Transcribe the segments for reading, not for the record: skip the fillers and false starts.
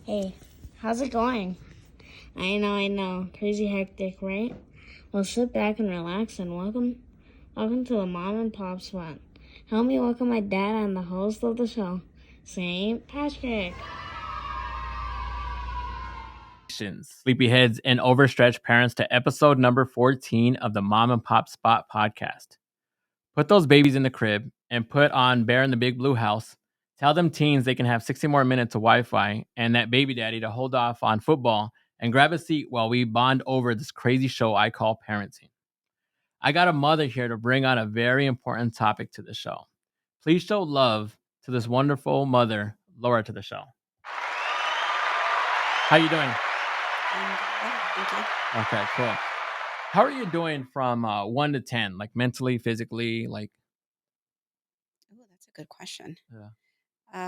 Hey, how's it going? I know. Crazy hectic, right? Well, sit back and relax and welcome to the Mom and Pop Spot. Help me welcome my dad and the host of the show, St. Patrick. Sleepyheads and overstretched parents to episode number 14 of the Mom and Pop Spot podcast. Put those babies in the crib and put on Bear in the Big Blue House. Tell them teens they can have 60 more minutes of Wi-Fi and that baby daddy to hold off on football and grab a seat while we bond over this crazy show I call parenting. I got a mother here to bring on a very important topic to the show. Please show love to this wonderful mother, Laura, to the show. How you doing? Thank you. Okay, cool. How are you doing from 1 to 10, like mentally, physically, like? Oh, that's a good question. Yeah.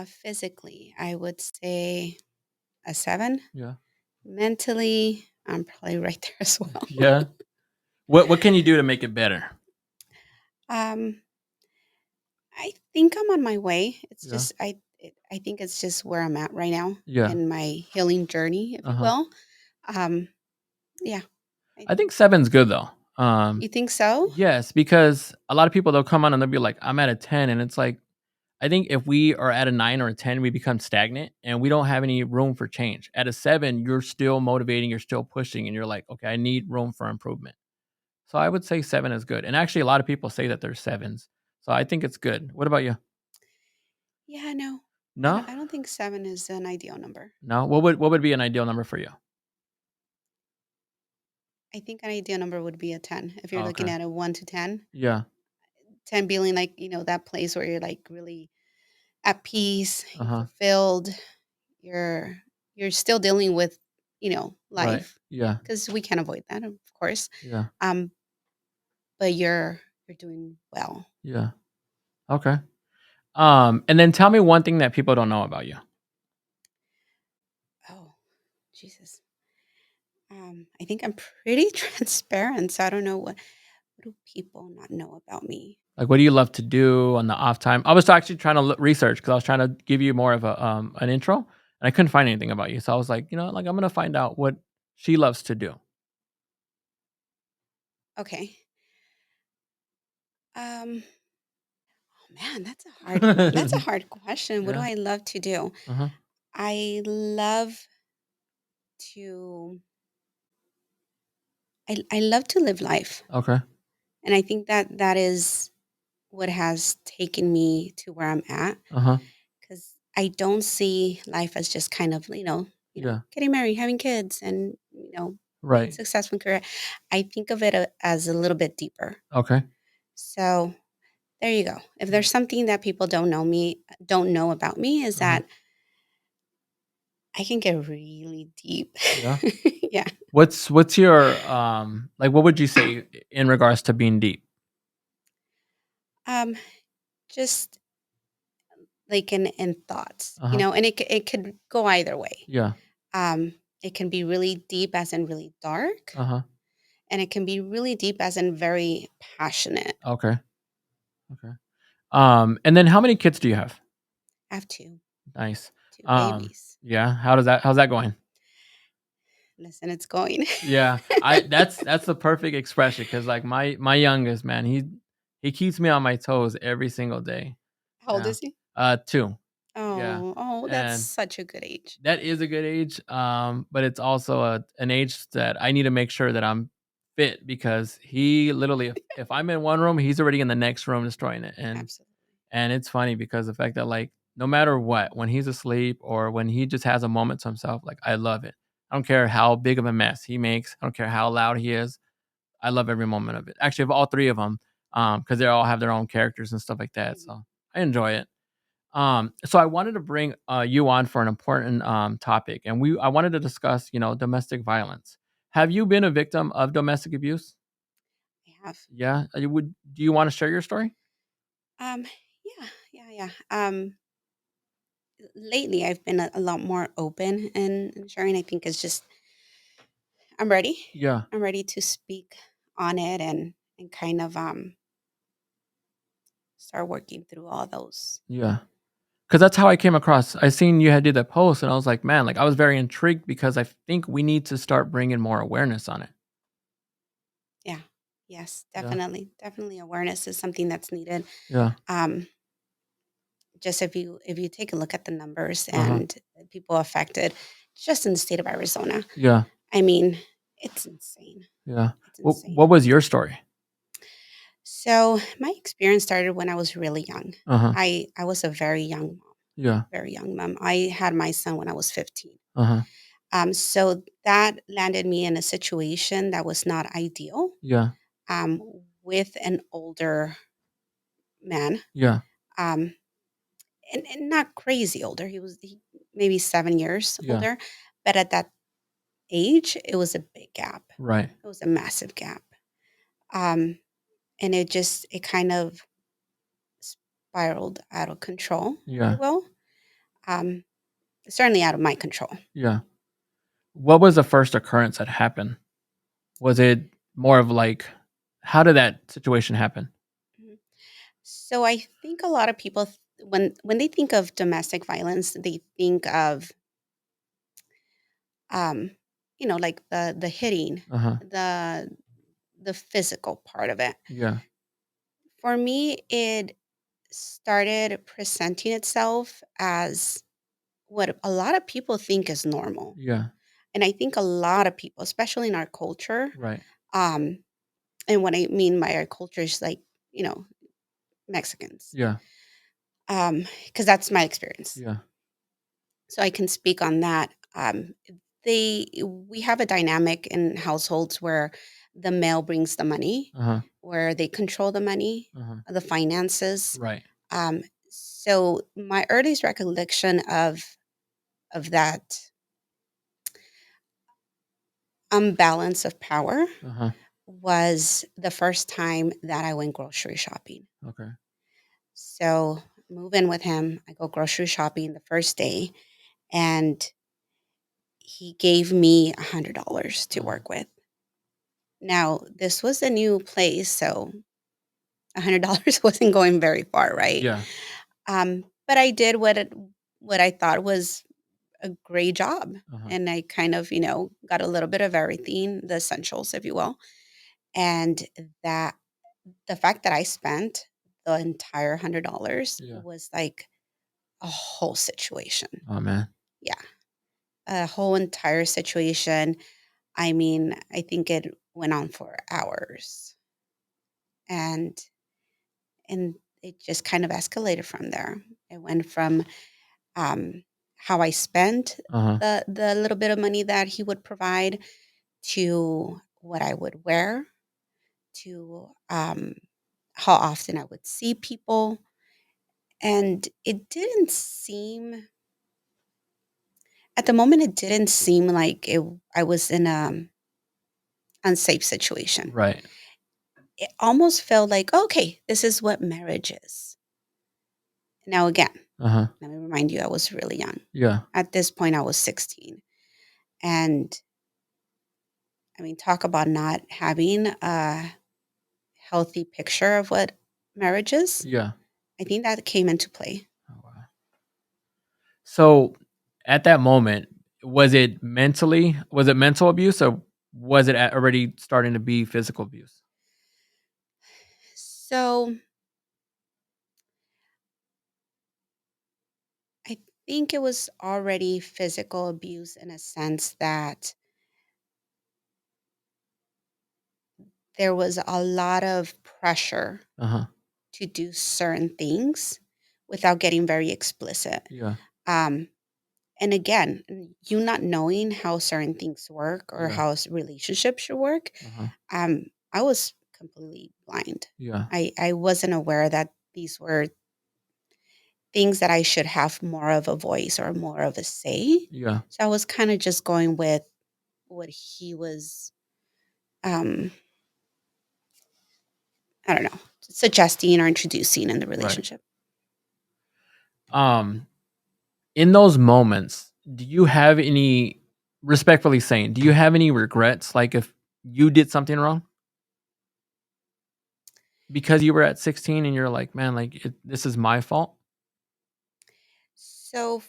Physically, I would say a 7. Yeah. Mentally, I'm probably right there as well. Yeah. What can you do to make it better? Um, I think I'm on my way. It's Yeah. just I think it's just where I'm at right now Yeah. in my healing journey, if you Uh-huh. will. Yeah. I think 7's good though. You think so? Yes, because a lot of people they'll come on and they'll be like, I'm at a 10, and it's like I think if we are at a 9 or a 10, we become stagnant and we don't have any room for change. At a 7, you're still motivating, you're still pushing, and you're like, okay, I need room for improvement. So I would say 7 is good. And actually, a lot of people say that they're 7s. So I think it's good. What about you? Yeah, no. No? I don't think 7 is an ideal number. No? What would be an ideal number for you? I think an ideal number would be a 10. If you're Oh, looking okay. at a 1 to 10, Yeah. 10 being like, that place where you're like really at peace, you're Uh-huh. fulfilled, you're still dealing with, Right. life, Yeah. because we can't avoid that, of course. Yeah. Um, but you're doing well. Yeah. Okay. And then tell me one thing that people don't know about you. Oh, Jesus. I think I'm pretty transparent, so I don't know what do people not know about me. Like, what do you love to do on the off time? I was actually trying to research because I was trying to give you more of a an intro, and I couldn't find anything about you. So I was like, like I'm gonna find out what she loves to do. Okay. Oh man, that's a hard question. What do Yeah. I love to do? Uh-huh. I love to I love to live life. Okay. And I think that is what has taken me to where I'm at, Uh-huh. because I don't see life as just kind of, Yeah. getting married, having kids, and, being Right. successful in career. I think of it as a little bit deeper. Okay. So there you go. If Yeah. there's something that people don't know about me, is Uh-huh. that I can get really deep. Yeah. Yeah. What's your like what would you say in regards to being deep? Um, just like in thoughts, Uh-huh. and it could go either way. Yeah. Um, it can be really deep, as in really dark, Uh-huh. and it can be really deep, as in very passionate. Okay. Okay. And then how many kids do you have? I have Nice. two babies. Yeah. How's that going? Listen, it's going. Yeah. That's the perfect expression because like my youngest man, he keeps me on my toes every single day. How old Yeah. is he? 2. Yeah. Oh, that's And such a good age. that is a good age. But it's also an age that I need to make sure that I'm fit because he literally, if I'm in one room, he's already in the next room destroying it. Absolutely. And it's funny because the fact that like no matter what, when he's asleep or when he just has a moment to himself, like I love it. I don't care how big of a mess he makes. I don't care how loud he is. I love every moment of it. Actually, of all three of them, because they all have their own characters and stuff like that. Mhm. So I enjoy it. So I wanted to bring you on for an important topic, and I wanted to discuss, domestic violence. Have you been a victim of domestic abuse? I have. Yeah. Do you want to share your story? Um, yeah. Lately, I've been a lot more open and sharing. I think it's just I'm ready. Yeah. I'm ready to speak on it and kind of start working through all those. Yeah. Because that's how I came across. I seen you had did that post, and I was like, man, like I was very intrigued because I think we need to start bringing more awareness on it. Yeah. Yes, Yeah, definitely awareness is something that's needed. yeah, Um, just if you take a look at the numbers uh-huh, and people affected just in the state of Arizona, yeah, I mean, it's insane. yeah. It's What insane. was your story? So my experience started when I was really young. Uh huh. I was a Yeah. very young mom. I had my son when I was 15. Uh huh. So that landed me in a situation that was not ideal, Yeah. um, with an older man, Yeah. um, and not crazy older. Maybe 7 years Yeah. older, but at that age, it was a big gap. Right. It was a massive gap, um, and it kind of spiraled out of control, if you Yeah. will. Um, Certainly out of my control. Yeah. What was the first occurrence that happened? Was it more of like, how did that situation happen? Mhm. So I think a lot of people, when they think of domestic violence, they think of, um, like the hitting, Uh huh. the the physical part of it. Yeah. For me, it started presenting itself as what a lot of people think is normal. Yeah. And I think a lot of people, especially in our culture, Right. um, and what I mean by our culture is like, you know, Mexicans, Yeah. because that's my experience. Yeah. So I can speak on that. We have a dynamic in households where the male brings the money, Uh huh. where they control the money, Uh huh. the finances. Right. So my earliest recollection of that unbalance of power Uh huh. was the first time that I went grocery shopping. Okay. So move in with him. I go grocery shopping the first day, and he gave me $100 to Uh huh. work with. Now this was a new place, so $100 wasn't going very far, right? Yeah. But I did what I thought was a great job, Uh huh. and I kind of got a little bit of everything, the essentials, if you will, and that the fact that I spent the entire $100 Yeah. was like a whole situation. Oh man. Yeah, a whole entire situation. I mean, I think it went on for hours, and and it just kind of escalated from there. It went from um, how I spent Uh huh. the little bit of money that he would provide to what I would wear to how often I would see people, and it didn't seem at the moment. It didn't seem like I was in a unsafe situation. Right. It almost felt like, okay, this is what marriage is. Now, again, Uh huh. let me remind you, I was really young. Yeah. At this point, I was 16. And I mean, talk about not having a healthy picture of what marriage is. Yeah. I think that came into play. Oh, wow. So at that moment, was it mental abuse or was it already starting to be physical abuse? So I think it was already physical abuse in a sense that there was a lot of pressure Uh huh. to do certain things without getting very explicit. Yeah. Um, and again, you not knowing how certain things work or Yeah. how relationships should work, Uh huh. I was completely blind. Yeah. I wasn't aware that these were things that I should have more of a voice or more of a say. Yeah. So I was kind of just going with what he was, um, I don't know, suggesting or introducing in the Right. relationship. Um, in those moments, do you have any, respectfully saying, do you have any regrets? Like if you did something wrong because you were at 16 and you're like, man, like this is my fault. So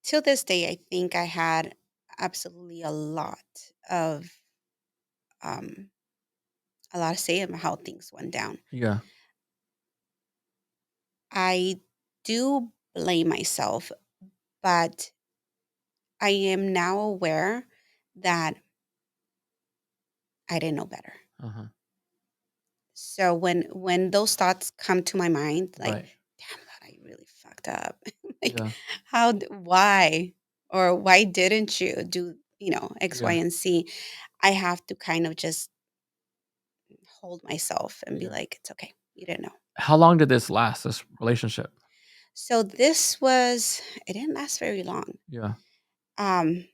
till this day, I think I had absolutely of um, a lot of say in how things went down. Yeah. I do blame myself, but I am now aware that I didn't know better. Uh-huh. So when those thoughts come to my mind, like, Right. damn, God, I really fucked up. Like, Yeah. why, or why didn't you do, X, Y, Yeah. and Z? I have to kind of just hold myself and be Yeah. like, it's okay. You didn't know. How long did this last, this relationship? So it didn't last very long. Yeah. Um,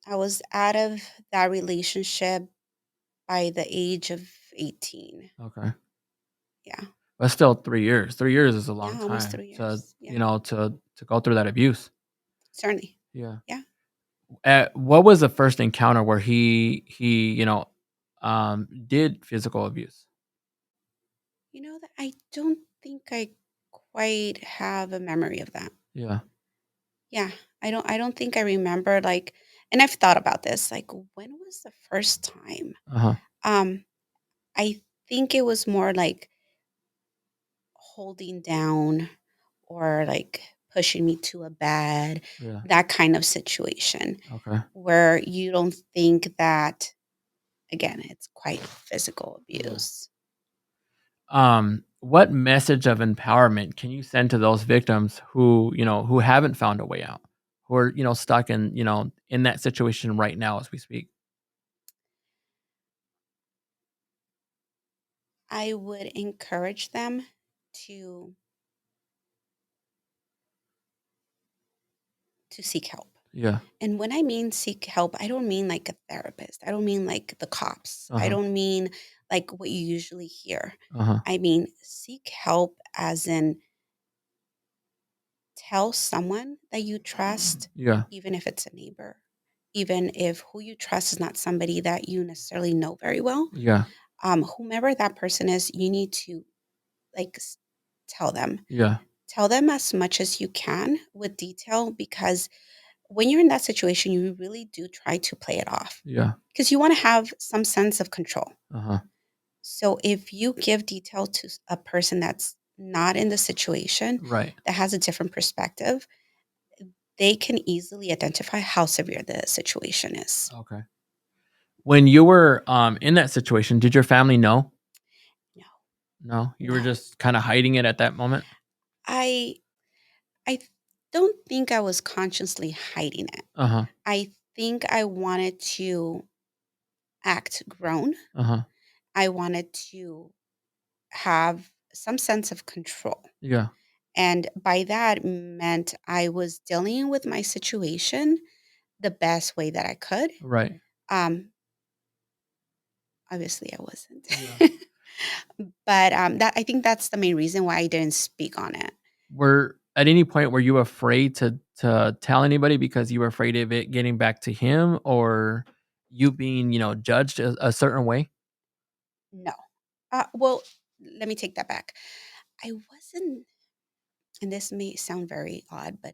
I was out of that relationship by the age of 18. Okay. Yeah. But still 3 years. 3 years is a long Yeah, almost time 3 years. Yeah, to go through that abuse. certainly. Yeah. Yeah. What was the first encounter where he did physical abuse? That I don't think I quite have a memory of that. Yeah. Yeah. I don't think I remember, like, and I've thought about this, like, when was the first time? Uh-huh. Um, I think it was more like holding down or like pushing me to a bed, Yeah. that kind of situation Okay. where you don't think that, again, it's quite physical Yeah. abuse. What message of empowerment can you send to those victims who haven't found a way out, who are, stuck in that situation right now as we speak? I would encourage them to seek help. Yeah. And when I mean seek help, I don't mean like a therapist. I don't mean like the cops. I Uh-huh. don't mean like what you usually hear. Uh-huh. I mean seek help as in tell someone that you trust, Yeah. even if it's a neighbor, even if who you trust is not somebody that you necessarily know very well. Yeah. Whomever that person is, you need to like tell them. Yeah. Tell them as much as you can with detail, because when you're in that situation, you really do try to play it off Yeah. because you want to have some sense of control. Uh-huh. So if you give detail to a person that's not in the situation, Right. that has a different perspective, they can easily identify how severe the situation is. Okay. When you were in that situation, did your family know? No, No, you were no. just kind of hiding it at that moment. I I don't think I was consciously hiding it. Uh huh. I think I wanted to act grown. Uh huh. I wanted to have some sense of control. Yeah. And by that meant I was dealing with my situation the best way that I could. Right. Um, Obviously, I wasn't. Yeah. But that I think that's the main reason why I didn't speak on it. Were at any point were you afraid to tell anybody because you were afraid of it getting back to him or you being judged a certain way? No. Well, let me take that back. I wasn't, and this may sound very odd, but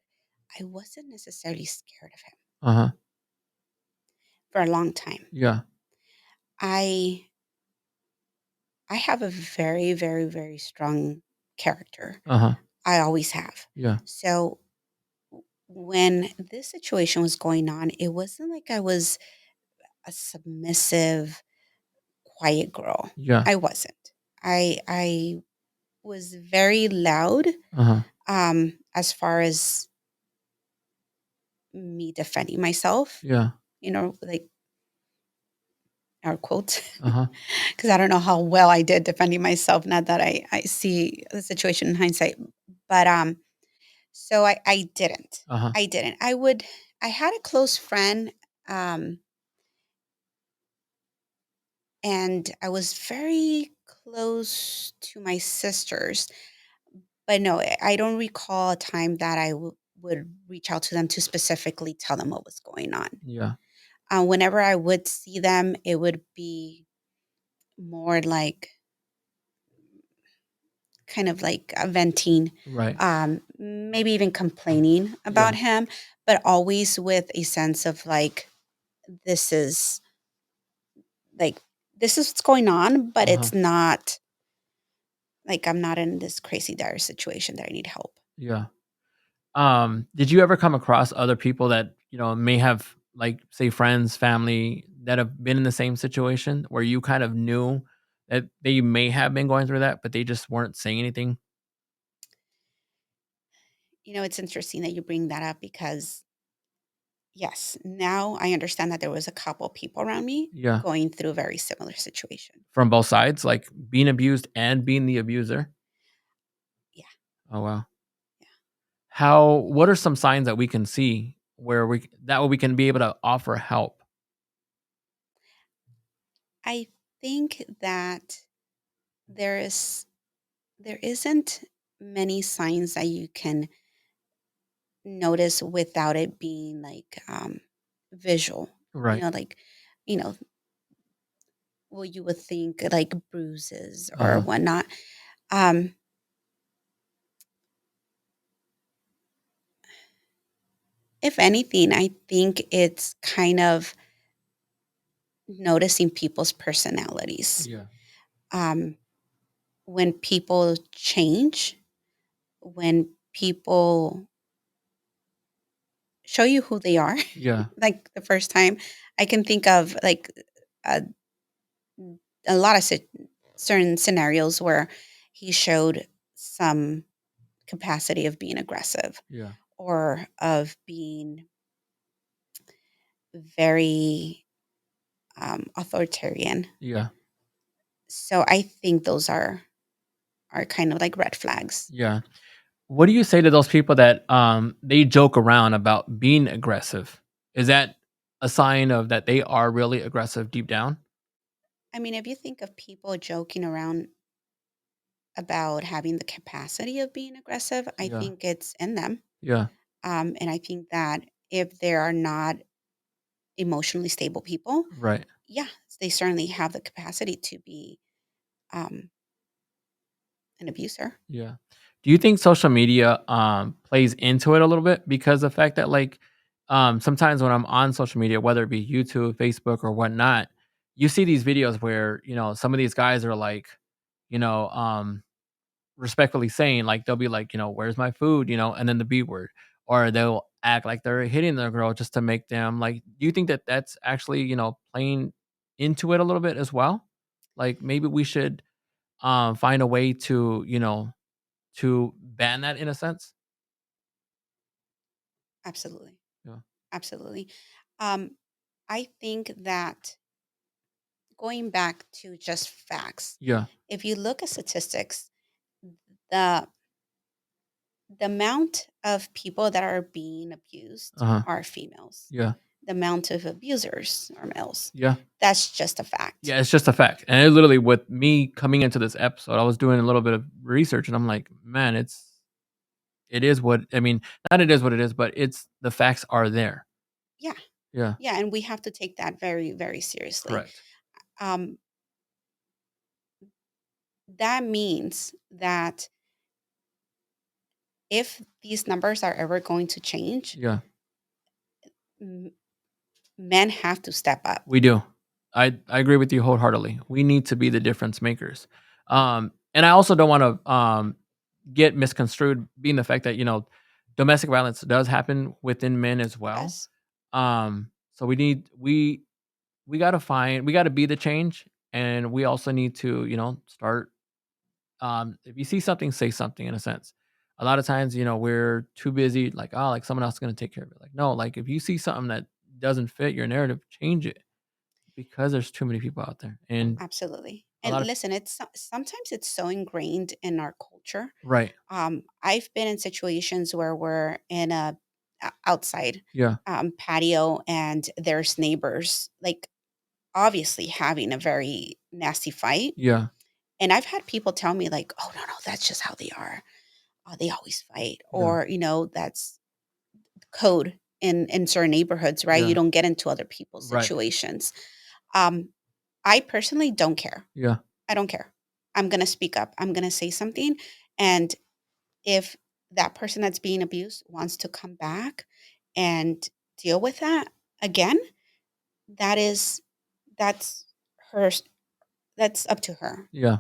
I wasn't necessarily scared of him Uh huh. for a long time. Yeah. I I have a very, very, very strong character. Uh huh. I always have. Yeah. So when this situation was going on, it wasn't like I was a submissive, quiet girl. Yeah. I wasn't. I was very loud, Uh huh. as far as me defending myself, Yeah. like air quotes, Uh huh. because I don't know how well I did defending myself. Not that I see the situation in hindsight, but so I didn't. Uh huh. I didn't. I had a close friend, um, and I was very close to my sisters. But no, I don't recall a time that I would reach out to them to specifically tell them what was going on. Yeah. Whenever I would see them, it would be more like kind of like a venting, Right. maybe even complaining about him, but always with a sense of like, this is like, this is what's going on, but Uh-huh. it's not like I'm not in this crazy dire situation that I need help. Yeah. Did you ever come across other people that, may have, like, say, friends, family that have been in the same situation where you kind of knew that they may have been going through that, but they just weren't saying anything? It's interesting that you bring that up because, yes, now I understand that there was a couple people around me Yeah. going through a very similar situation. From both sides, like being abused and being the abuser? Yeah. Oh, wow. Yeah. What are some signs that we can see where that way we can be able to offer help? I think that there is there isn't many signs that you can notice without it being like visual. Right. Like, you know, well, you would think like bruises or Uh-huh. whatnot. Um, if anything, I think it's kind of noticing people's personalities. Yeah. Um, when people change, when people show you who they are, Yeah. like the first time, I can think of like a, a lot of certain scenarios where he showed some capacity of being aggressive Yeah. or of being very authoritarian. Yeah. So I think those are kind of like red flags. Yeah. What do you say to those people that they joke around about being aggressive? Is that a sign of that they are really aggressive deep down? I mean, if you think of people joking around about having the capacity of being aggressive, I Yeah. think it's in them. Yeah. And I think that if there are not emotionally stable people, Right. yeah, they certainly have the capacity to be um, an abuser. Yeah. Do you think social media plays into it a little bit? Because the fact that, like, sometimes when I'm on social media, whether it be YouTube, Facebook, or whatnot, you see these videos where, some of these guys are like, you know, um, respectfully saying, like, they'll be like, "Where's my food?" And then the B word, or they'll act like they're hitting the girl just to make them like. Do you think that that's actually, playing into it a little bit as well? Like, maybe we should find a way to, to ban that in a sense? Absolutely. Yeah. Absolutely. Um, I think that going back to just facts, Yeah. if you look at statistics, the the amount of people that are being abused Uh-huh. are females. Yeah. The amount of abusers are males. Yeah. That's just a fact. Yeah, it's just a fact. And it literally with me coming into this episode, I was doing a little bit of research and I'm like, man, it is what I mean, not it is what it is, but it's the facts are there. Yeah. Yeah. Yeah. And we have to take that very, very seriously. Correct. Um, that means that if these numbers are ever going to change, Yeah. m- men have to step up. We do. I agree with you wholeheartedly. We need to be the difference makers. And I also don't want to get misconstrued being the fact that, domestic violence does happen within men as well. Yes. So we got to be the change, and we also need to, start if you see something, say something in a sense. A lot of times, we're too busy like, oh, like someone else is going to take care of it. Like, no, like if you see something that doesn't fit your narrative, change it because there's too many people out there. And Absolutely. a And lot of listen, sometimes it's so ingrained in our culture. right. I've been in situations where we're in a outside Yeah. patio and there's neighbors like obviously having a very nasty fight. Yeah. And I've had people tell me like, "Oh no, that's just how they are. They always fight," Yeah. or that's code in certain neighborhoods, right? You Yeah. don't get into other people's Right. situations. Um, I personally don't care. Yeah. I don't care. I'm gonna speak up. I'm gonna say something, and if that person that's being abused wants to come back and deal with that again, that is that's her that's up to her Yeah.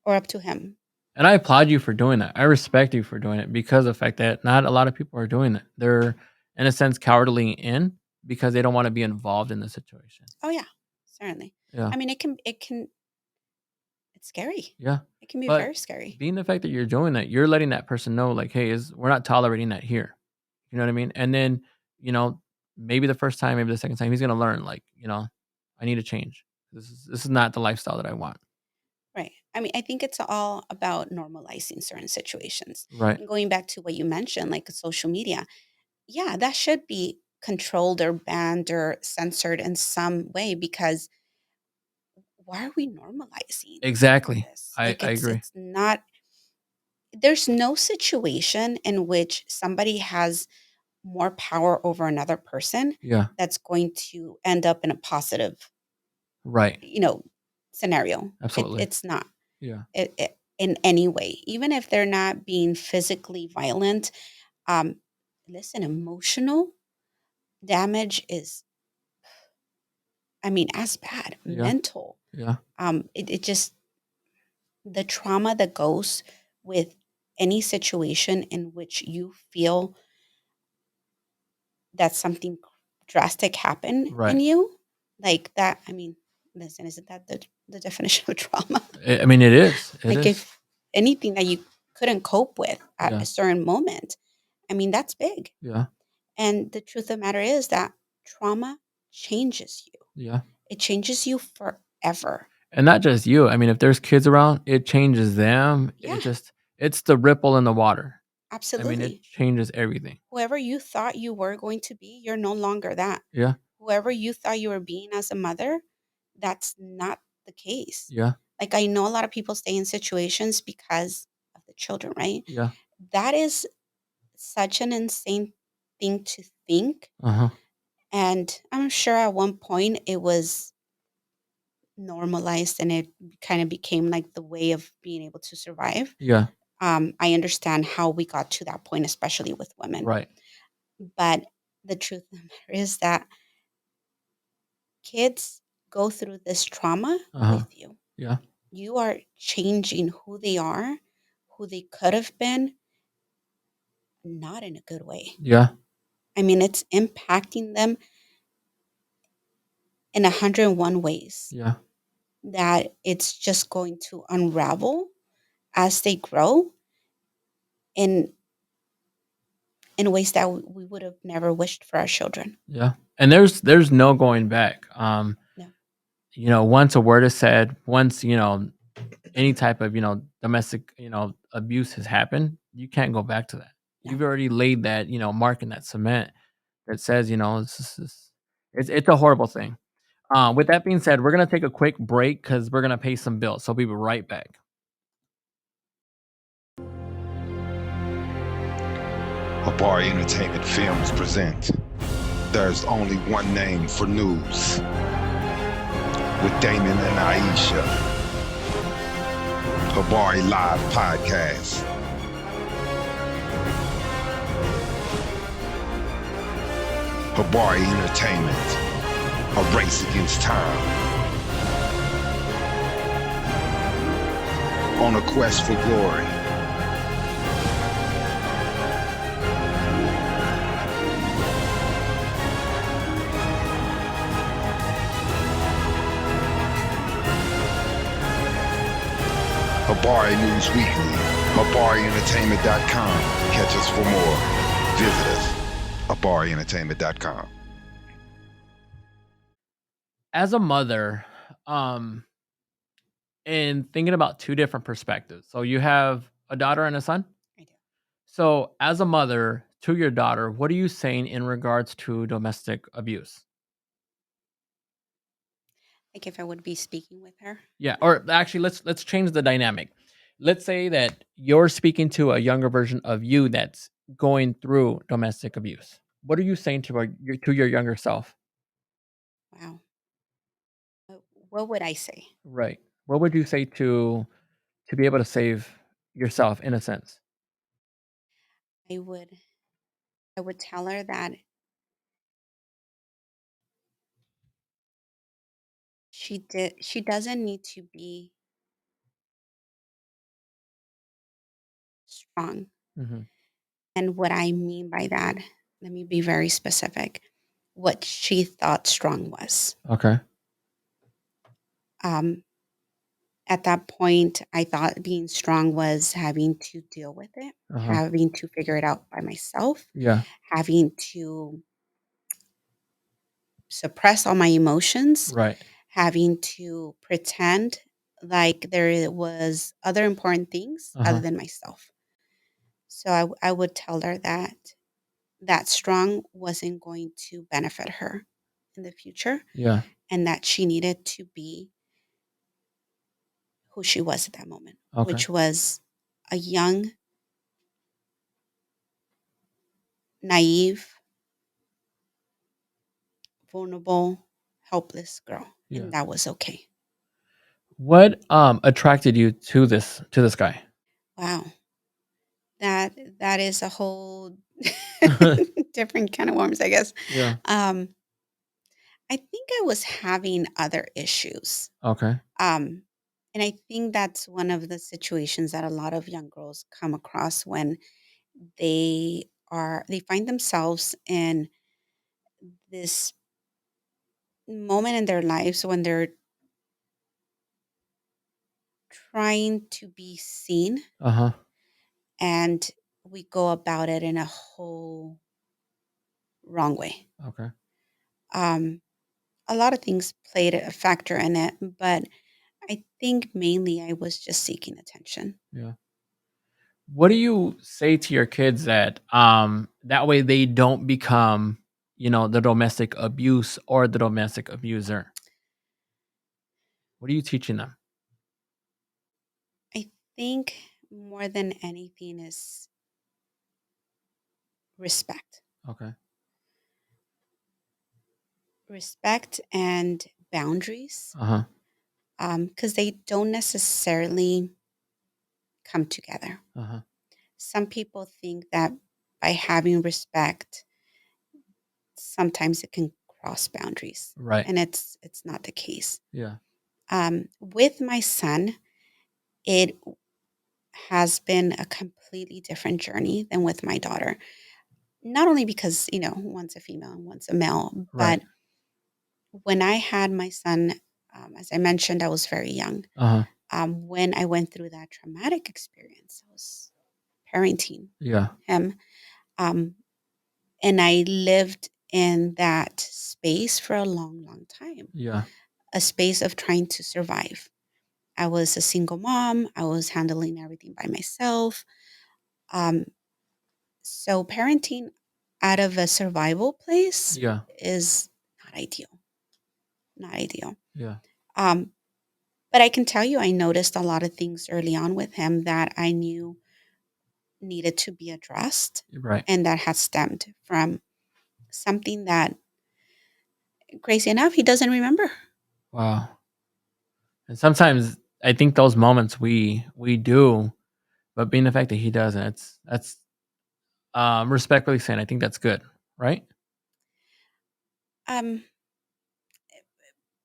or up to him. And I applaud you for doing that. I respect you for doing it because of the fact that not a lot of people are doing that. They're, in a sense, cowardly in because they don't want to be involved in the situation. Oh yeah, certainly. Yeah. I mean, it's scary. Yeah. It can be But very scary. being the fact that you're doing that, you're letting that person know, like, hey, we're not tolerating that here. You know what I mean? And then, you know, maybe the first time, maybe the second time, he's gonna learn, like, I need to change. This is not the lifestyle that I want. Right. I mean, I think it's all about normalizing certain situations. Right. And going back to what you mentioned, like social media, yeah, that should be controlled or banned or censored in some way because why are we normalizing Exactly. this? I Like agree. it's not there's no situation in which somebody has more power over another person Yeah. that's going to end up in a positive, Right. scenario. Absolutely. It's not Yeah. in any way, even if they're not being physically violent. Um, Listen, emotional damage is, I mean, as bad. Yeah. Mental. Yeah. It just the trauma that goes with any situation in which you feel that something drastic happened Right. in you, like that. I mean, listen, isn't that the definition of trauma? I mean, it is. It Like is. if anything that you couldn't cope with at Yeah. a certain moment, I mean, that's big. Yeah. And the truth of the matter is that trauma changes you. Yeah. It changes you forever. And not just you. I mean, if there's kids around, it changes them. Yeah, It's the ripple in the water. I mean, it absolutely. changes everything. Whoever you thought you were going to be, you're no longer that. Yeah. Whoever you thought you were being as a mother, that's not the case. Yeah. Like I know a lot of people stay in situations because of the children, right? Yeah. That is such an insane thing to think. Uh-huh. And I'm sure at one point it was normalized and it kind of became like the way of being able to survive. Yeah. I understand how we got to that point, especially with women. Right. But the truth of the matter is that kids go through this trauma Uh-huh. with you. Yeah. You are changing who they are, who they could have been, not in a good way. Yeah. I mean, it's impacting them in 101 ways Yeah. that it's just going to unravel as they grow in ways that we would have never wished for our children. Yeah. And there's no going back. No. Once a word is said, once, any type of, domestic, abuse has happened, you can't go back to that. No. You've already laid that, mark in that cement that says, it's a horrible thing. With that being said, we're gonna take a quick break because we're gonna pay some bills. So we'll be right back. Habari Entertainment Films present There's Only One Name for News with Damon and Aisha. Habari Live Podcast. Habari Entertainment, a race against time. On a quest for glory. Habari News Weekly, HabariEntertainment.com. Catch us for more. Visit us, HabariEntertainment.com. As a mother, and thinking about two different perspectives. So you have a daughter and a son? I do. So as a mother to your daughter, what are you saying in regards to domestic abuse? Like if I would be speaking with her. Yeah, or actually let's change the dynamic. Let's say that you're speaking to a younger version of you that's going through domestic abuse. What are you saying to your younger self? Wow. What would I say? Right. What would you say to be able to save yourself in a sense? I would tell her that she doesn't need to be strong. Mm-hmm. And what I mean by that, let me be very specific. What she thought strong was. Okay. Um, at that point, I thought being strong was having to deal with it, Uh-huh. having to figure it out by myself, Yeah. having to suppress all my emotions, Right. having to pretend like there was other important things other Uh-huh. than myself. So I would tell her that that strong wasn't going to benefit her in the future Yeah. and that she needed to be who she was at that moment, Okay. which was a young, naive, vulnerable, helpless girl. Yeah. And that was okay. What attracted you to this guy? Wow. That is a whole different kind of worms, I guess. Yeah. Um, I think I was having other issues. Okay. Um, and I think that's one of the situations that a lot of young girls come across when they find themselves in this moment in their lives when they're trying to be seen Uh-huh. and we go about it in a whole wrong way. Okay. Um, a lot of things played a factor in it, but I think mainly I was just seeking attention. Yeah. What do you say to your kids that way they don't become, the domestic abuse or the domestic abuser? What are you teaching them? I think more than anything is respect. Okay. Respect and boundaries, Uh-huh. because they don't necessarily come together. Uh-huh. Some people think that by having respect, sometimes it can cross boundaries, Right. and it's not the case. Yeah. With my son, it has been a completely different journey than with my daughter. Not only because one's a female and one's a male, Right. but when I had my son, as I mentioned, I was very young. Uh-huh. When I went through that traumatic experience, I was parenting Yeah. him. And I lived in that space for a long, long time, Yeah. a space of trying to survive. I was a single mom. I was handling everything by myself. Um, so parenting out of a survival place Yeah. is not ideal. Not ideal. Yeah. Um, but I can tell you, I noticed a lot of things early on with him that I knew needed to be addressed Right. and that had stemmed from something that, crazy enough, he doesn't remember. Wow. And sometimes I think those moments we do, but being the fact that he doesn't, that's respectfully saying I think that's good, right? Um,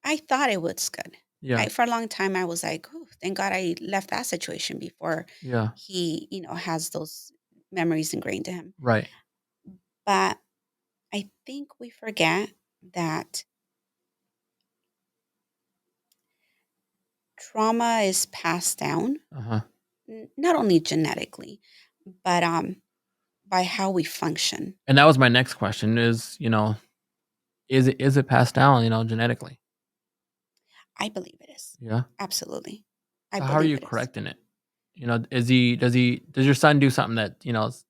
I thought it was good. Yeah. For a long time, I was like, "Oh, thank God I left that situation before Yeah. he, has those memories ingrained to him." Right. But I think we forget that trauma is passed down, Uh-huh. not only genetically, but by how we function. And that was my next question is it passed down, genetically? I believe it is. Yeah. Absolutely. I So how are believe you it is. correcting it? Does your son do something that,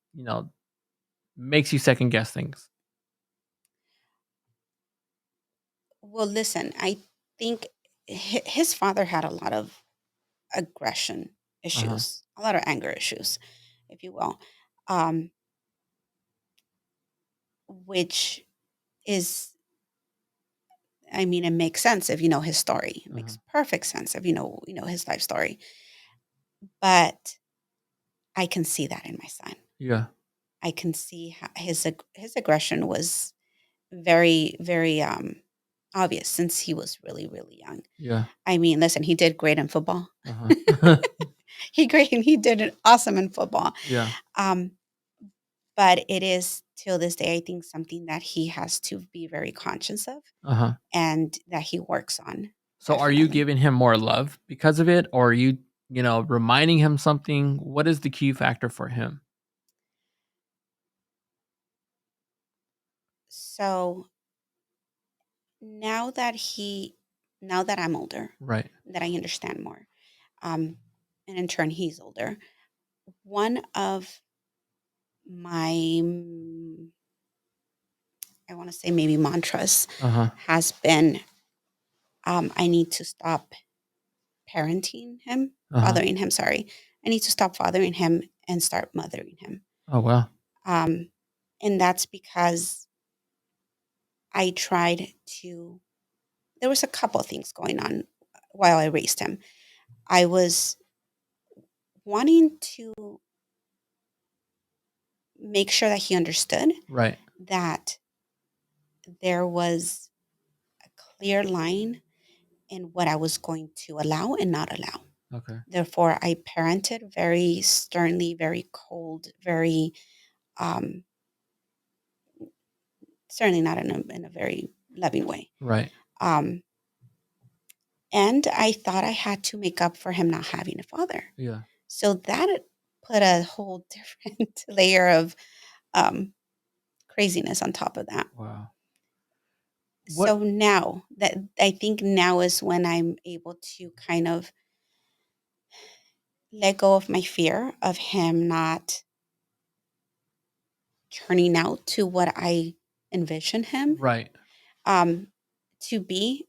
makes you second guess things? Well, listen, I think his father had a lot of aggression Uh-huh. issues, a lot of anger issues, if you will, um, which is, I mean, it makes sense if you know his story. It Uh-huh. makes perfect sense if you know his life story. But I can see that in my son. Yeah. I can see how his aggression was very, very obvious since he was really, really young. Yeah. I mean, listen, he did great in football. Uh-huh. He did it awesome in football. Yeah. Um, but it is till this day, I think, something that he has to be very conscious of Uh-huh. and that he works on. So are you Definitely. giving him more love because of it, or are you, reminding him something? What is the key factor for him? So now that now that I'm older, Right. that I understand more, um, and in turn he's older. One of my, I want to say maybe mantras Uh-huh. has been, I need to stop Uh-huh. fathering him. Sorry, I need to stop fathering him and start mothering him. Oh, wow. Um, and that's because I tried to. There was a couple of things going on while I raised him. I was wanting to make sure that he understood Right. that there was a clear line in what I was going to allow and not allow. Okay. Therefore, I parented very sternly, very cold, very um, certainly not in a very loving way. Right. Um, and I thought I had to make up for him not having a father. Yeah. So that put a whole different layer of um, craziness on top of that. Wow. So What now that I think now is when I'm able to kind of let go of my fear of him not turning out to what I envision him Right. um, to be,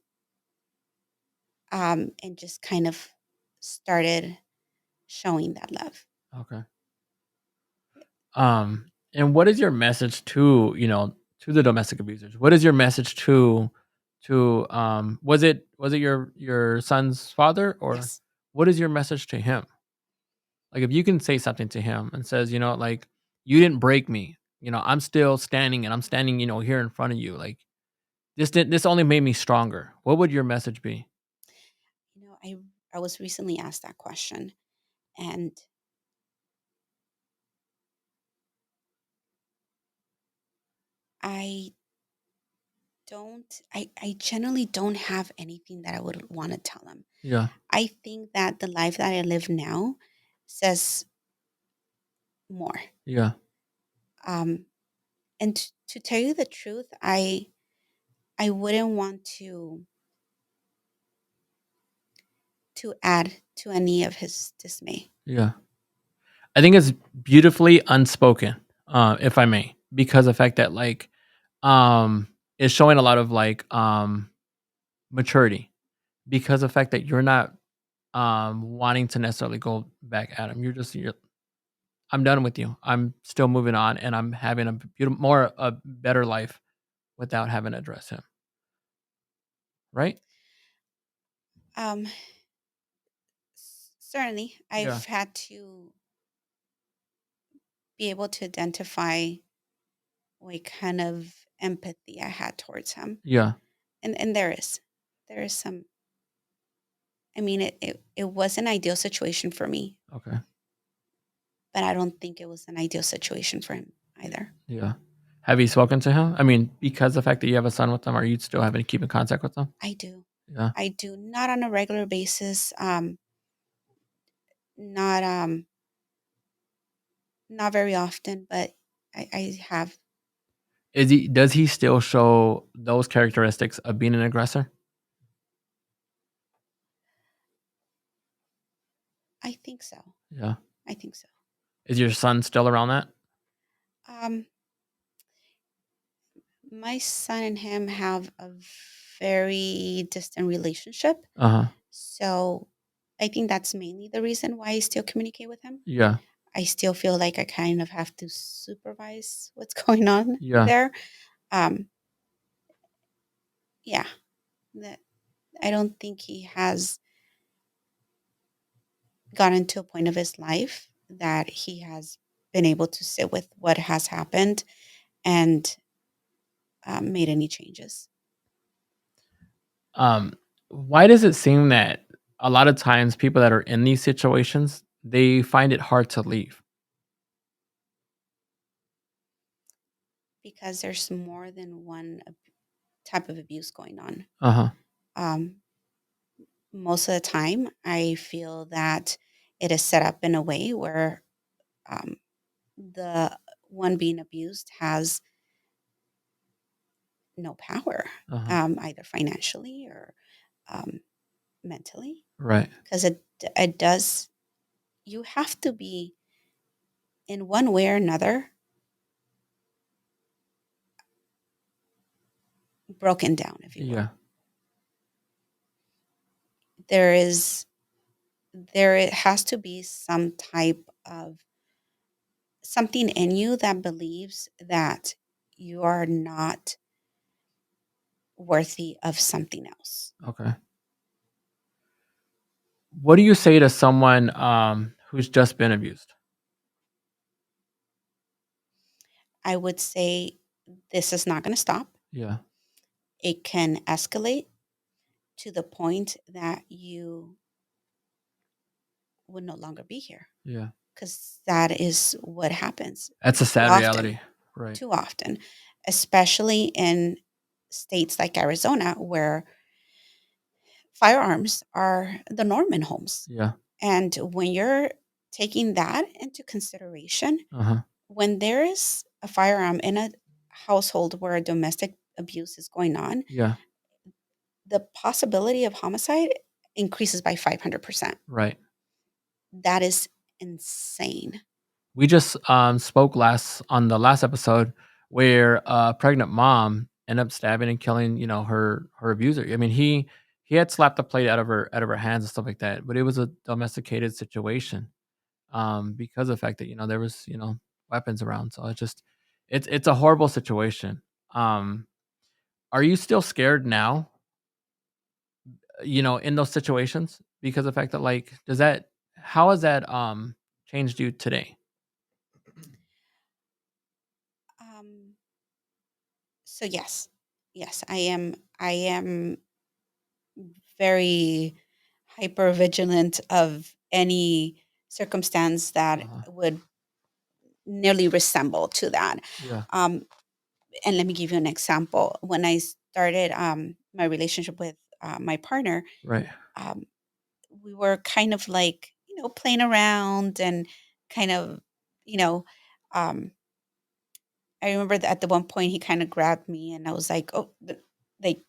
and just kind of started showing that love. Okay. And what is your message to, to the domestic abusers? What is your message to was it your son's father, or Yes. what is your message to him? Like, if you can say something to him and says, like, you didn't break me. I'm still standing, and I'm standing, here in front of you. Like, this only made me stronger. What would your message be? I was recently asked that question, and I I generally don't have anything that I would want to tell him. Yeah. I think that the life that I live now says more. Yeah. Um, and to tell you the truth, I wouldn't want to add to any of his dismay. Yeah. I think it's beautifully unspoken, if I may, because of the fact that, like, it's showing a lot of, like, maturity, because of the fact that you're not wanting to necessarily go back at him. You're I'm done with you. I'm still moving on, and I'm having a better life without having to address him. Right? Um, Certainly, Yeah. I've had to be able to identify what kind of empathy I had towards him, Yeah. and there is some. I mean, it was an ideal situation for me, Okay. but I don't think it was an ideal situation for him either. Yeah. Have you spoken to him? I mean, because the fact that you have a son with him, are you still having to keep in contact with him? I do. Yeah. I do not on a regular basis. Not not very often, but I have. Does he still show those characteristics of being an aggressor? I think so. Yeah. I think so. Is your son still around that? Um, my son and him have a very distant relationship, Uh-huh. so I think that's mainly the reason why I still communicate with him. Yeah. I still feel like I kind of have to supervise what's going on Yeah. there. Um, yeah, that I don't think he has gotten to a point of his life that he has been able to sit with what has happened and made any changes. Why does it seem that a lot of times people that are in these situations, they find it hard to leave? Because there's more than one type of abuse going on. Uh-huh. Um, most of the time, I feel that it is set up in a way where um, the one being abused has no power, Uh-huh. either financially or um, mentally, Right. because it does. You have to be in one way or another broken down, if you will. Yeah. There has to be some type of something in you that believes that you are not worthy of something else. Okay. What do you say to someone who's just been abused? I would say this is not going to stop. Yeah. It can escalate to the point that you would no longer be here, Yeah. because that is what happens That's a too sad often, reality. Right. too often, especially in states like Arizona where firearms are the norm in homes. Yeah. And when you're taking that into consideration, Uh-huh. when there is a firearm in a household where domestic abuse is going on, Yeah. the possibility of homicide increases by 500%. Right. That is insane. We just spoke on the last episode where a pregnant mom ended up stabbing and killing, her abuser. I mean, he had slapped the plate out of her hands and stuff like that, but it was a domesticated situation because of the fact that there was weapons around. So it's a horrible situation. Um, are you still scared now? In those situations because of the fact that how has that changed you today? Um, so yes, I am very hyper vigilant of any circumstance that Uh-huh. would nearly resemble to that. Yeah. Um, and let me give you an example. When I started my relationship with my partner, Right. um, we were kind of like, playing around and kind of, you know, um, I remember that at the one point he kind of grabbed me and I was like, oh, like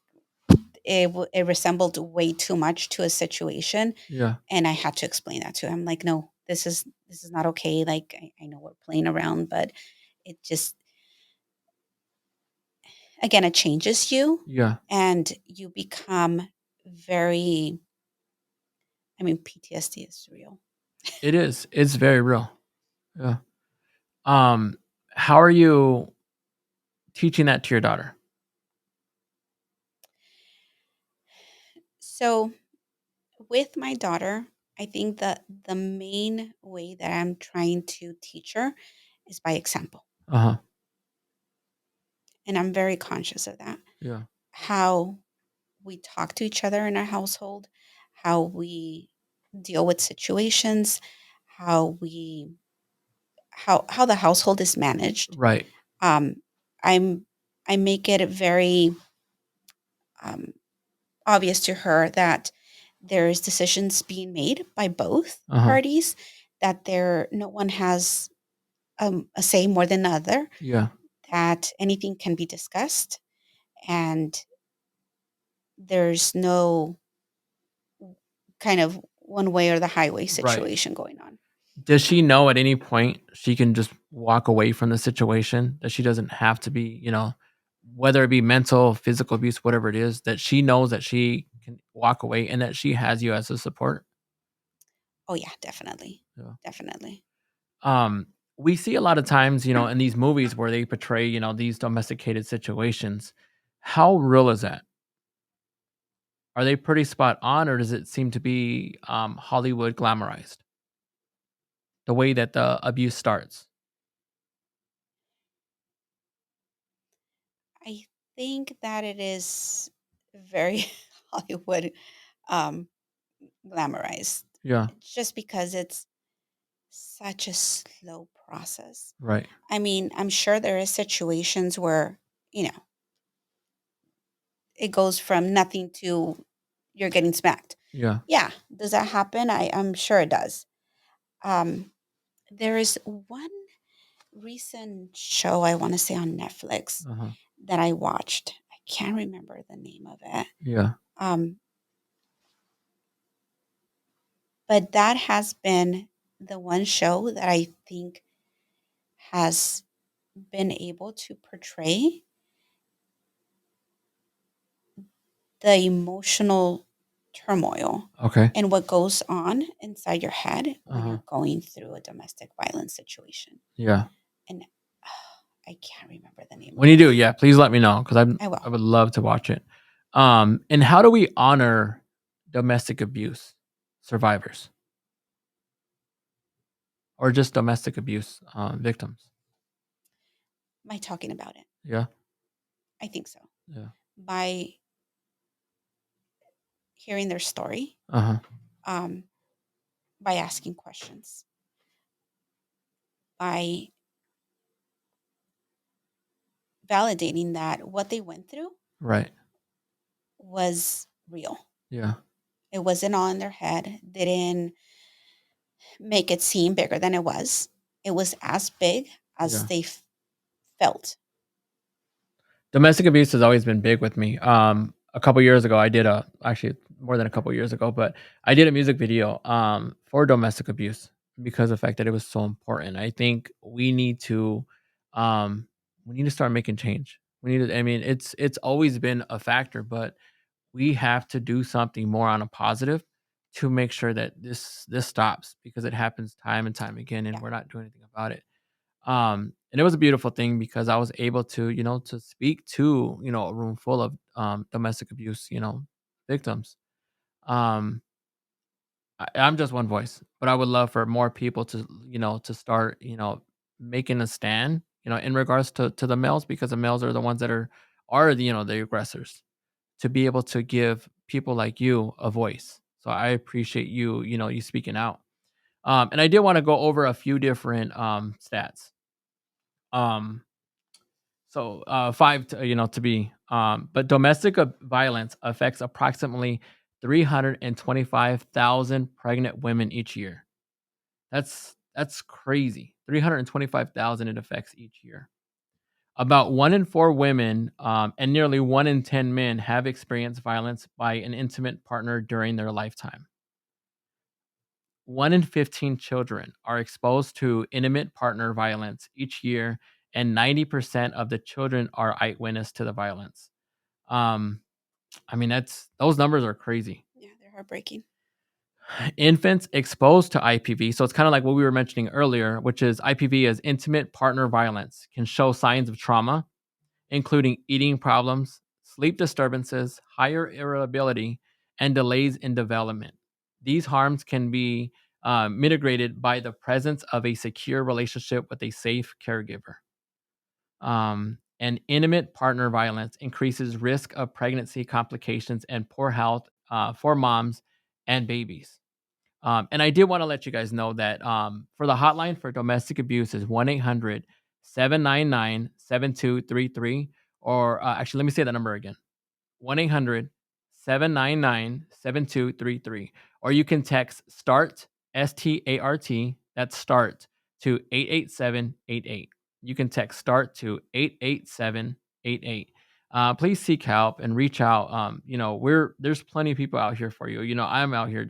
it resembled way too much to a situation. Yeah. And I had to explain that to him. Like, no, this is not okay. Like, I know we're playing around, but it just, again, it changes you Yeah. and you become very, PTSD is real. It is. It's very real. Yeah. How are you teaching that to your daughter? So with my daughter, I think that the main way that I'm trying to teach her is by example. Uh-huh. And I'm very conscious of that. Yeah. How we talk to each other in our household, how we deal with situations, how we how the household is managed. Right. Um, I'm I make it very um, obvious to her that there's decisions being made by both Uh-huh. parties, that no one has a say more than the other, Yeah. that anything can be discussed, and there's no kind of one way or the highway Right. situation going on. Does she know at any point she can just walk away from the situation? That she doesn't have to be, whether it be mental, physical abuse, whatever it is, that she knows that she can walk away and that she has you as a support? Oh yeah, definitely. Yeah. Definitely. Um, we see a lot of times, in these movies where they portray, these domesticated situations. How real is that? Are they pretty spot on, or does it seem to be Hollywood glamorized? The way that the abuse starts. I think that it is very Hollywood um, glamorized. Yeah. Just because it's such a slow process. Right. I mean, I'm sure there is situations where, you know, it goes from nothing to you're getting smacked. Yeah. Yeah. Does that happen? I'm sure it does. Um, there is one recent show I want to say on Netflix Uh-huh. that I watched. I can't remember the name of it. Yeah. Um, but that has been the one show that I think has been able to portray the emotional turmoil Okay. and what goes on inside your head when Uh-huh. you're going through a domestic violence situation. Yeah. And I can't remember the name When of you it. do, yeah, please let me know because I I will. would love to watch it. And how do we honor domestic abuse survivors or just domestic abuse victims? By talking about it. Yeah. I think so. Yeah. By hearing their story, Uh-huh. um, by asking questions, by validating that what they went through Right. was real. Yeah. It wasn't all in their head. They didn't make it seem bigger than it was. It was as big as Yeah. they felt. Domestic abuse has always been big with me. A couple years ago, I did actually more than a couple years ago, but I did a music video for domestic abuse because of the fact that it was so important. I think um, we need to start making change. We need to. I mean, it's always been a factor, but we have to do something more on a positive to make sure that this stops because it happens time and time again, and Yeah. we're not doing anything about it. And it was a beautiful thing because I was able to, to speak to, a room full of domestic abuse, victims. Um, I'm just one voice, but I would love for more people to, to start, making a stand, in regards to the males because the males are the ones that are the, the aggressors to be able to give people like you a voice. So I appreciate you, you speaking out. And I did want to go over a few different stats. Um, five, to be. But domestic violence affects approximately 325,000 pregnant women each year. That's crazy. 325,000 it affects each year. About 1 in 4 women and nearly 1 in 10 men have experienced violence by an intimate partner during their lifetime. 1 in 15 children are exposed to intimate partner violence each year, and 90% of the children are eyewitness to the violence. Um, I mean, those numbers are crazy. Yeah, they're heartbreaking. Infants exposed to IPV, so it's kind of like what we were mentioning earlier, which is IPV as intimate partner violence, can show signs of trauma, including eating problems, sleep disturbances, higher irritability, and delays in development. These harms can be mitigated by the presence of a secure relationship with a safe caregiver. And intimate partner violence increases risk of pregnancy complications and poor health for moms and babies. And I did want to let you guys know that for the hotline for domestic abuse is 1-800-799-7233. Or actually, let me say that number again. 1-800-799-7233. Or you can text START, START, that's START, to 88788. You can text START to 88788. Please seek help and reach out. There's plenty of people out here for you. I'm out here.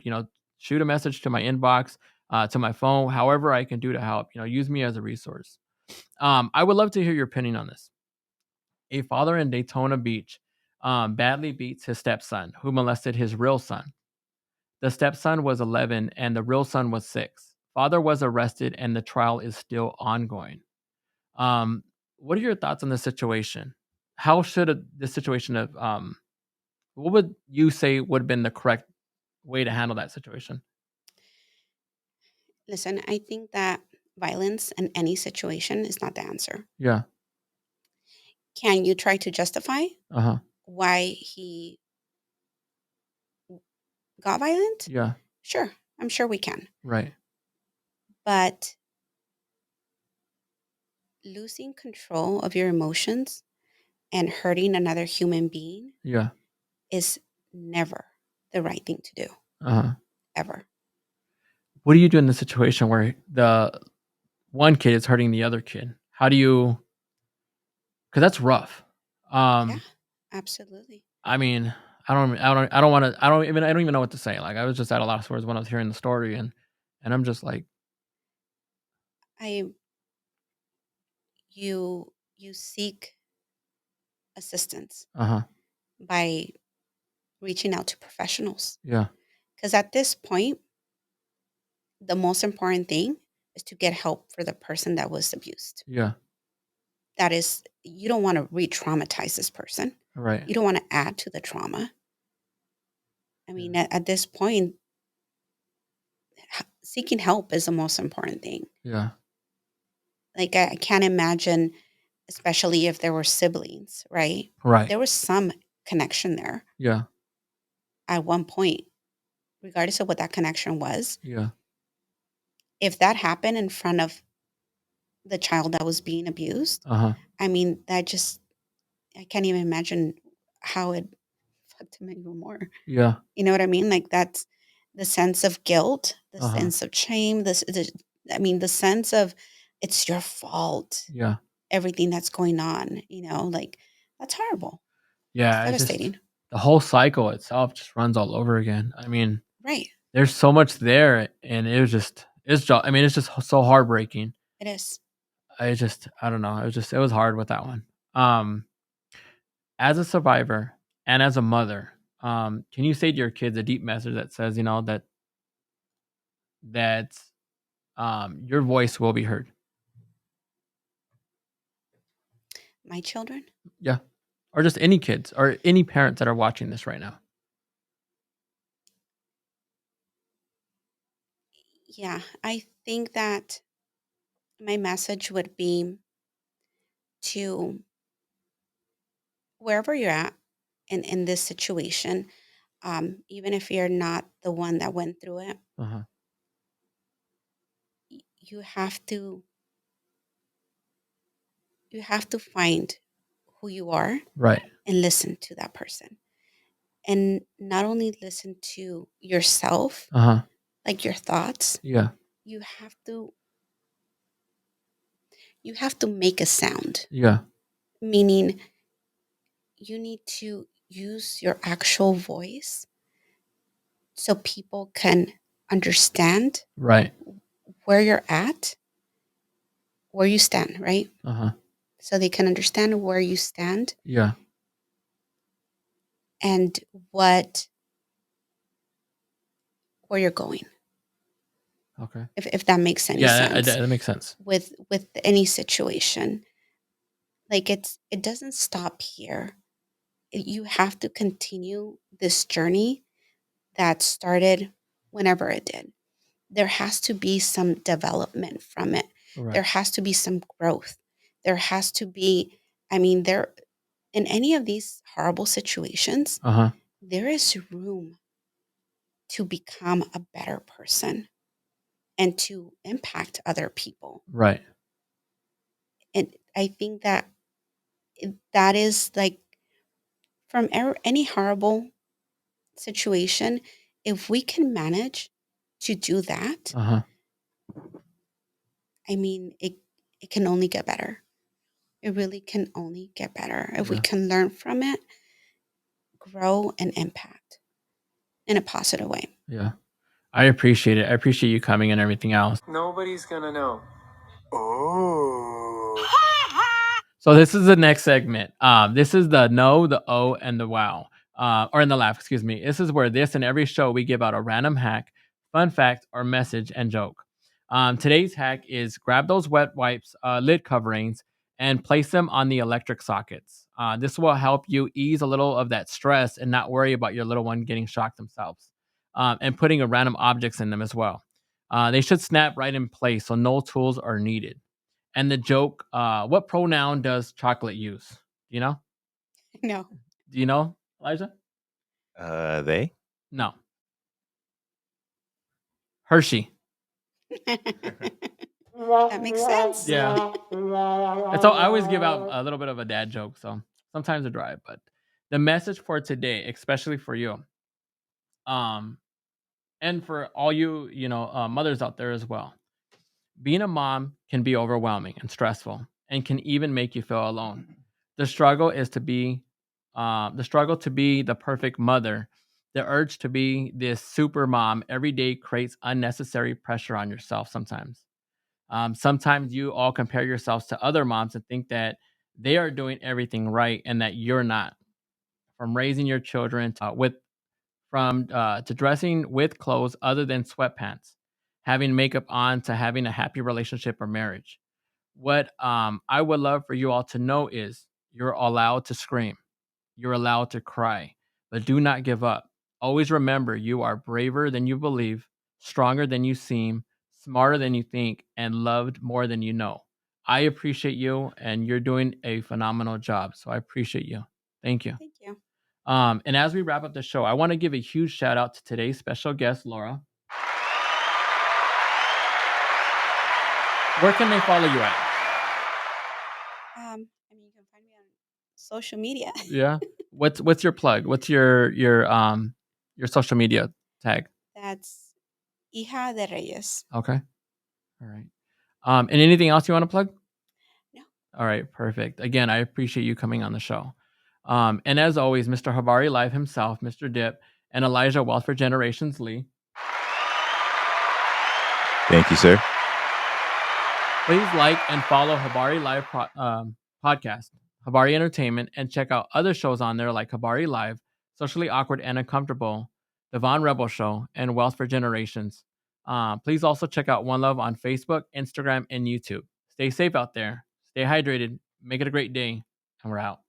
Shoot a message to my inbox, to my phone, however I can do to help. Use me as a resource. I would love to hear your opinion on this. A father in Daytona Beach badly beats his stepson, who molested his real son. The stepson was 11 and the real son was 6. Father was arrested and the trial is still ongoing. Um, what are your thoughts on this situation? How should this situation have? What would you say would have been the correct way to handle that situation? Listen, I think that violence in any situation is not the answer. Yeah. Can you try to justify Uh-huh. why he got violent? Yeah. Sure. I'm sure we can. Right. But losing control of your emotions and hurting another human being Yeah. is never the right thing to do, Uh-huh. ever. What do you do in the situation where the one kid is hurting the other kid? How do you, because that's rough. Yeah, absolutely. I mean, I don't want to, I don't even know what to say. Like, I was just at a loss of words when I was hearing the story, and I'm just like, I you seek assistance uh-huh. by reaching out to professionals, Yeah. because at this point, the most important thing is to get help for the person that was abused. Yeah. That is, you don't want to re-traumatize this person. Right. You don't want to add to the trauma. I mean, Yeah. at this point, seeking help is the most important thing. Yeah. Like, I can't imagine, especially if there were siblings, right? Right. There was some connection there Yeah. at one point, regardless of what that connection was. Yeah. If that happened in front of the child that was being abused, Uh-huh. I mean, I can't even imagine how it fucked him even more. Yeah. You know what I mean? Like, that's the sense of guilt, the Uh-huh. sense of shame, the sense of it's your fault, Yeah. everything that's going on, like, that's horrible. Yeah. It's It's just devastating. the whole cycle itself just runs all over again. I mean, Right. there's so much there, and I mean, it's just so heartbreaking. It is. I don't know. It was hard with that one. Um, as a survivor and as a mother, can you say to your kids a deep message that says, that your voice will be heard? My children? Yeah. Or just any kids or any parents that are watching this right now. Yeah, I think that my message would be to wherever you're at in this situation, even if you're not the one that went through it, Uh-huh. you have to find who you are Right. and listen to that person. And not only listen to yourself, Uh-huh. like your thoughts, Yeah. you have to make a sound, Yeah. meaning you need to use your actual voice so people can understand Right. where you're at, where you stand, right? Uh-huh. So they can understand where you stand Yeah. and where you're going. Okay. If that makes any Yeah, sense. that makes sense. With any situation, like, it doesn't stop here. You have to continue this journey that started whenever it did. There has to be some development from it. Right. There has to be some growth. There has to be, I mean, in any of these horrible situations, Uh-huh. there is room to become a better person and to impact other people. Right. And I think that that is like, from any horrible situation, if we can manage to do that, Uh-huh. I mean, it can only get better. It really can only get better if we Yeah. can learn from it, grow, and impact in a positive way. Yeah. I appreciate it. I appreciate you coming and everything else. Nobody's gonna know. Oh. So this is the next segment. This is the no, the oh, and the wow. Or in the laugh, excuse me. This is where this and every show we give out a random hack, fun fact, or message and joke. Today's hack is grab those wet wipes, lid coverings, and place them on the electric sockets. This will help you ease a little of that stress and not worry about your little one getting shocked themselves. And putting a random objects in them as well. They should snap right in place, so no tools are needed. And the joke, what pronoun does chocolate use? Do you know? No. Do you know, Elijah? They? No. Hershey. That makes sense. Yeah. And so I always give out a little bit of a dad joke, so sometimes I dry, but the message for today, especially for you, um, and for all you, mothers out there as well. Being a mom can be overwhelming and stressful and can even make you feel alone. The struggle is to be the struggle to be the perfect mother. The urge to be this super mom every day creates unnecessary pressure on yourself sometimes. Sometimes you all compare yourselves to other moms and think that they are doing everything right and that you're not. From raising your children to dressing with clothes other than sweatpants, having makeup on to having a happy relationship or marriage. What I would love for you all to know is you're allowed to scream, you're allowed to cry, but do not give up. Always remember you are braver than you believe, stronger than you seem, smarter than you think, and loved more than you know. I appreciate you, and you're doing a phenomenal job. So I appreciate you. Thank you. Thank you. And as we wrap up the show, I want to give a huge shout out to today's special guest, Laura. Where can they follow you at? You can find me on social media. Yeah. What's your plug? What's your social media tag? That's Hija de Reyes. Okay. All right. And anything else you want to plug? No. All right, perfect. Again, I appreciate you coming on the show. And as always, Mr. Habari Live himself, Mr. Dip, and Elijah Wealth for Generations Lee. Thank you, sir. Please like and follow Habari Live podcast, Habari Entertainment, and check out other shows on there like Habari Live, Socially Awkward and Uncomfortable, The Von Rebel Show, and Wealth for Generations. Please also check out One Love on Facebook, Instagram, and YouTube. Stay safe out there. Stay hydrated. Make it a great day. And we're out.